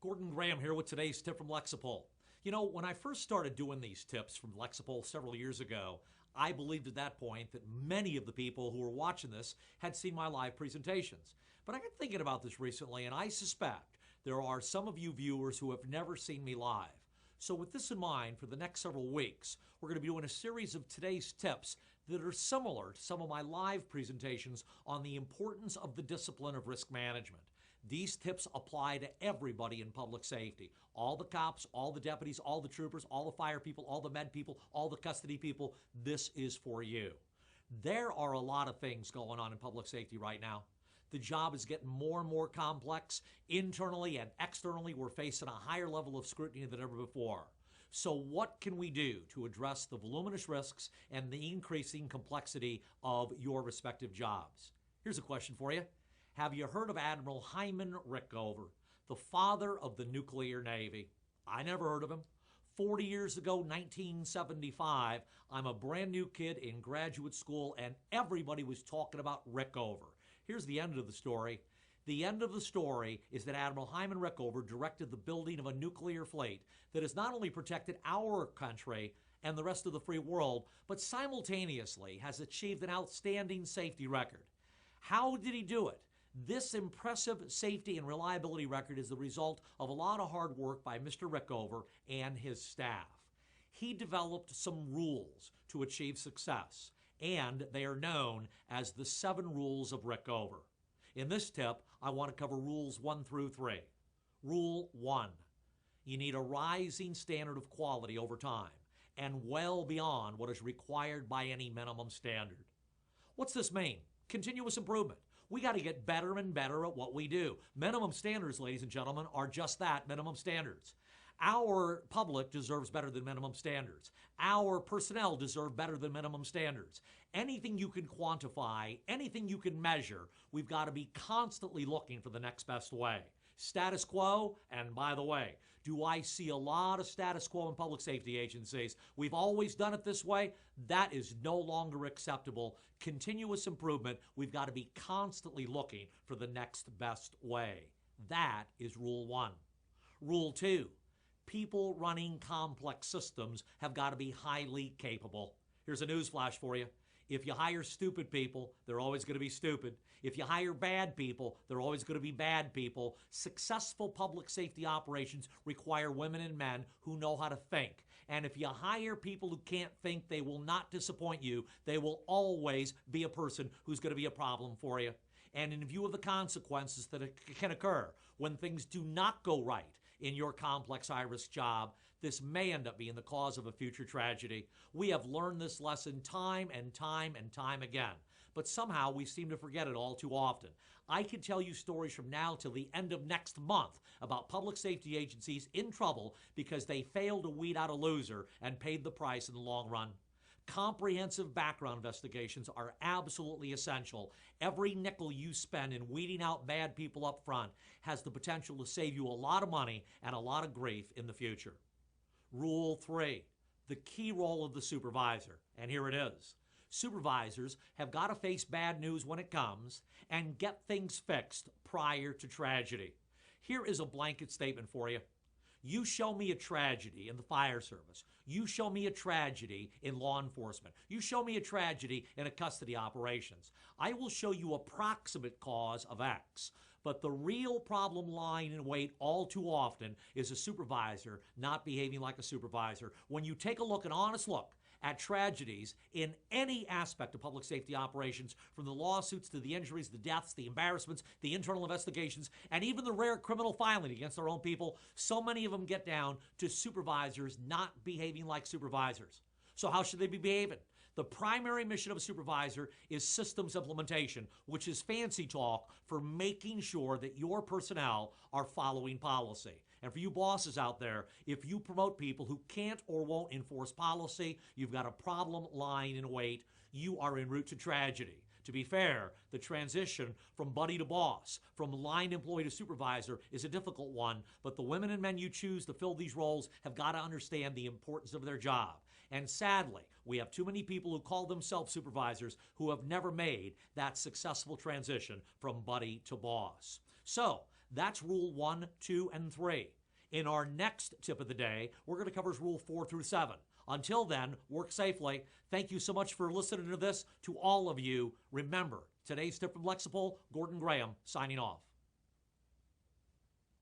Gordon Graham here with today's tip from Lexipol. You know, when I first started doing these tips from Lexipol several years ago, I believed at that point that many of the people who were watching this had seen my live presentations. But I got thinking about this recently, and I suspect there are some of you viewers who have never seen me live. So with this in mind, for the next several weeks, we're going to be doing a series of today's tips that are similar to some of my live presentations on the importance of the discipline of risk management. These tips apply to everybody in public safety. All the cops, all the deputies, all the troopers, all the fire people, all the med people, all the custody people. This is for you. There are a lot of things going on in public safety right now. The job is getting more and more complex. Internally and externally, we're facing a higher level of scrutiny than ever before. So what can we do to address the voluminous risks and the increasing complexity of your respective jobs? Here's a question for you. Have you heard of Admiral Hyman Rickover, the father of the nuclear Navy? I never heard of him. 40 years ago, 1975, I'm a brand new kid in graduate school and everybody was talking about Rickover. Here's the end of the story. The end of the story is that Admiral Hyman Rickover directed the building of a nuclear fleet that has not only protected our country and the rest of the free world, but simultaneously has achieved an outstanding safety record. How did he do it? This impressive safety and reliability record is the result of a lot of hard work by Mr. Rickover and his staff. He developed some rules to achieve success, and they are known as the 7 Rules of Rickover. In this tip, I want to cover rules 1 through 3. Rule 1, you need a rising standard of quality over time and well beyond what is required by any minimum standard. What's this mean? Continuous improvement. We got to get better and better at what we do. Minimum standards, ladies and gentlemen, are just that, minimum standards. Our public deserves better than minimum standards. Our personnel deserve better than minimum standards. Anything you can quantify, anything you can measure, we've got to be constantly looking for the next best way. Status quo, and by the way, do I see a lot of status quo in public safety agencies? We've always done it this way. That is no longer acceptable. Continuous improvement, we've got to be constantly looking for the next best way. That is rule 1. Rule 2, people running complex systems have got to be highly capable. Here's a news flash for you. If you hire stupid people, they're always going to be stupid. If you hire bad people, they're always going to be bad people. Successful public safety operations require women and men who know how to think. And if you hire people who can't think, they will not disappoint you. They will always be a person who's going to be a problem for you. And in view of the consequences that can occur when things do not go right in your complex high-risk job, this may end up being the cause of a future tragedy. We have learned this lesson time and time and time again, but somehow we seem to forget it all too often. I can tell you stories from now till the end of next month about public safety agencies in trouble because they failed to weed out a loser and paid the price in the long run. Comprehensive background investigations are absolutely essential. Every nickel you spend in weeding out bad people up front has the potential to save you a lot of money and a lot of grief in the future. Rule 3, the key role of the supervisor, and here it is. Supervisors have got to face bad news when it comes and get things fixed prior to tragedy. Here is a blanket statement for you. You show me a tragedy in the fire service. You show me a tragedy in law enforcement. You show me a tragedy in a custody operations. I will show you approximate cause of X. But the real problem lying in wait all too often is a supervisor not behaving like a supervisor. When you take a look, an honest look, at tragedies in any aspect of public safety operations, from the lawsuits to the injuries, the deaths, the embarrassments, the internal investigations, and even the rare criminal filing against their own people, so many of them get down to supervisors not behaving like supervisors. So how should they be behaving? The primary mission of a supervisor is systems implementation, which is fancy talk for making sure that your personnel are following policy. And for you bosses out there, if you promote people who can't or won't enforce policy, you've got a problem lying in wait. You are en route to tragedy. To be fair, the transition from buddy to boss, from line employee to supervisor is a difficult one, but the women and men you choose to fill these roles have got to understand the importance of their job. And sadly, we have too many people who call themselves supervisors who have never made that successful transition from buddy to boss. So, That's rule 1, 2, and 3. In our next tip of the day, we're going to cover rule 4 through 7. Until then, work safely. Thank you so much for listening to this. To all of you, remember, today's tip from Lexipol, Gordon Graham signing off.